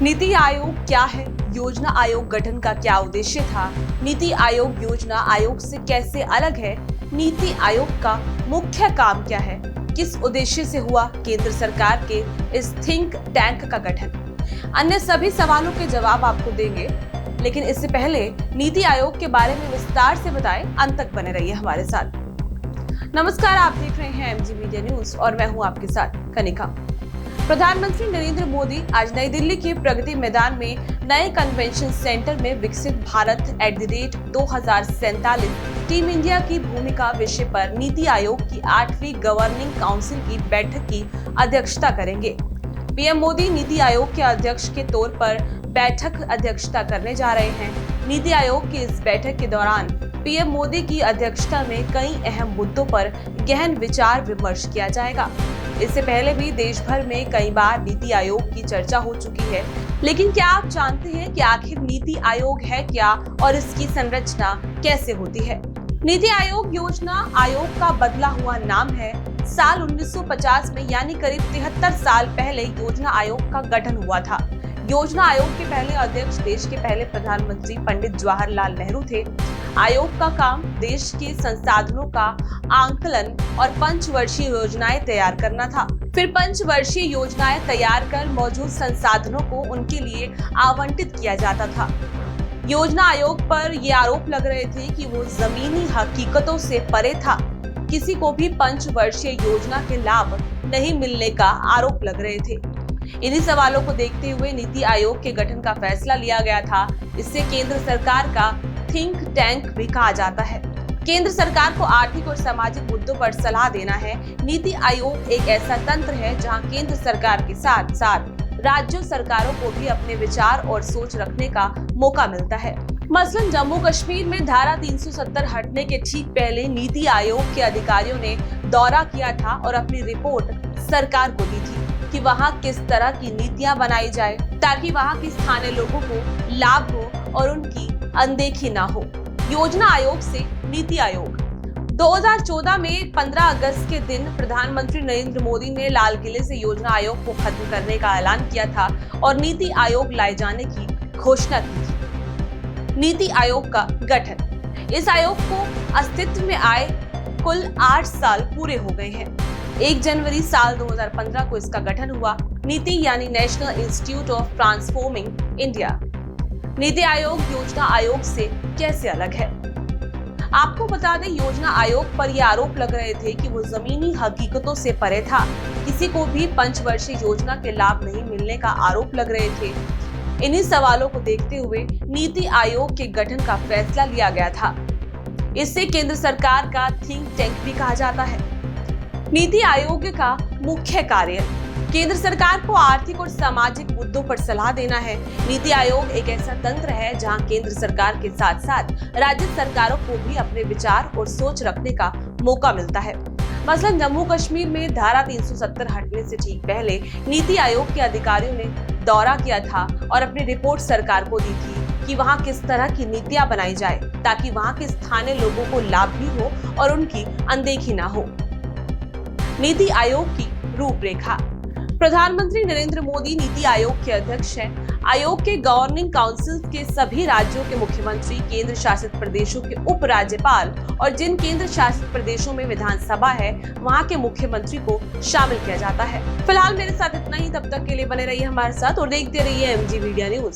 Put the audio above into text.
नीति आयोग क्या है? योजना आयोग गठन का क्या उद्देश्य था? नीति आयोग योजना आयोग से कैसे अलग है? नीति आयोग का मुख्य काम क्या है? किस उद्देश्य से हुआ केंद्र सरकार के इस थिंक टैंक का गठन? अन्य सभी सवालों के जवाब आपको देंगे, लेकिन इससे पहले नीति आयोग के बारे में विस्तार से बताएं। अंत तक बने रहिए हमारे साथ। नमस्कार, आप देख रहे हैं एमजी मीडिया न्यूज और मैं हूं आपके साथ कनिका। प्रधानमंत्री नरेंद्र मोदी आज नई दिल्ली के प्रगति मैदान में नए कन्वेंशन सेंटर में विकसित भारत @2047 टीम इंडिया की भूमिका विषय पर नीति आयोग की 8वीं गवर्निंग काउंसिल की बैठक की अध्यक्षता करेंगे। पीएम मोदी नीति आयोग के अध्यक्ष के तौर पर बैठक अध्यक्षता करने जा रहे हैं। नीति आयोग की इस बैठक के दौरान पीएम मोदी की अध्यक्षता में कई अहम मुद्दों पर गहन विचार विमर्श किया जाएगा। इससे पहले भी देश भर में कई बार नीति आयोग की चर्चा हो चुकी है, लेकिन क्या आप जानते हैं कि आखिर नीति आयोग है क्या और इसकी संरचना कैसे होती है? नीति आयोग योजना आयोग का बदला हुआ नाम है। साल 1950 में यानी करीब 73 साल पहले योजना आयोग का गठन हुआ था। योजना आयोग के पहले अध्यक्ष देश के पहले प्रधानमंत्री पंडित जवाहरलाल नेहरू थे। आयोग का काम देश के संसाधनों का आंकलन और पंचवर्षीय योजनाएं तैयार करना था। फिर पंचवर्षीय योजनाएं तैयार कर मौजूद संसाधनों को उनके लिए आवंटित किया जाता था। योजना आयोग पर ये आरोप लग रहे थे कि वो जमीनी हकीकतों से परे था। किसी को भी पंचवर्षीय योजना के लाभ नहीं मिलने का आरोप लग रहे थे। इन्हीं सवालों को देखते हुए नीति आयोग के गठन का फैसला लिया गया था। इससे केंद्र सरकार का थिंक टैंक भी कहा जाता है। केंद्र सरकार को आर्थिक और सामाजिक मुद्दों पर सलाह देना है। नीति आयोग एक ऐसा तंत्र है जहां केंद्र सरकार के साथ साथ राज्य सरकारों को भी अपने विचार और सोच रखने का मौका मिलता है। मसलन जम्मू कश्मीर में धारा 370 हटने के ठीक पहले नीति आयोग के अधिकारियों ने दौरा किया था और अपनी रिपोर्ट सरकार को दी थी कि वहां किस तरह की नीतियां बनाई जाए ताकि वहां के स्थानीय लोगों को लाभ हो और उनकी अनदेखी ना हो। योजना आयोग से नीति आयोग 2014 में 15 अगस्त के दिन प्रधानमंत्री नरेंद्र मोदी ने लाल किले से योजना आयोग को खत्म करने का ऐलान किया था और नीति आयोग लाए जाने की घोषणा की थी। नीति आयोग का गठन। इस आयोग को अस्तित्व में आए कुल 8 साल पूरे हो गए हैं। 1 जनवरी साल 2015 को इसका गठन हुआ। नीति यानी national institute of transforming India. NITI Aayog योजना आयोग से कैसे अलग है? आपको बता दें, योजना आयोग पर यह आरोप लग रहे थे कि वो जमीनी हकीकतों से परे था। किसी को भी पंचवर्षीय योजना के लाभ नहीं मिलने का आरोप लग रहे थे। इन्हीं सवालों को देखते हुए नीति आयोग के गठन का फैसला लिया गया था। इससे केंद्र सरकार का थिंक टैंक भी कहा जाता है। नीति आयोग का मुख्य कार्य केंद्र सरकार को आर्थिक और सामाजिक मुद्दों पर सलाह देना है। नीति आयोग एक ऐसा तंत्र है जहां केंद्र सरकार के साथ साथ राज्य सरकारों को भी अपने विचार और सोच रखने का मौका मिलता है। मसलन जम्मू कश्मीर में धारा 370 हटने से ठीक पहले नीति आयोग के अधिकारियों ने दौरा किया था और अपनी रिपोर्ट सरकार को दी थी कि वहां किस तरह की नीतियां बनाई जाए ताकि वहां के स्थानीय लोगों को लाभ भी हो और उनकी अनदेखी ना हो। नीति आयोग की रूपरेखा। प्रधानमंत्री नरेंद्र मोदी नीति आयोग के अध्यक्ष हैं। आयोग के गवर्निंग काउंसिल के सभी राज्यों के मुख्यमंत्री, केंद्र शासित प्रदेशों के उपराज्यपाल और जिन केंद्र शासित प्रदेशों में विधानसभा है वहां के मुख्यमंत्री को शामिल किया जाता है। फिलहाल मेरे साथ इतना ही। तब तक के लिए बने रहिए हमारे साथ और देखते रहिए एमजी मीडिया न्यूज।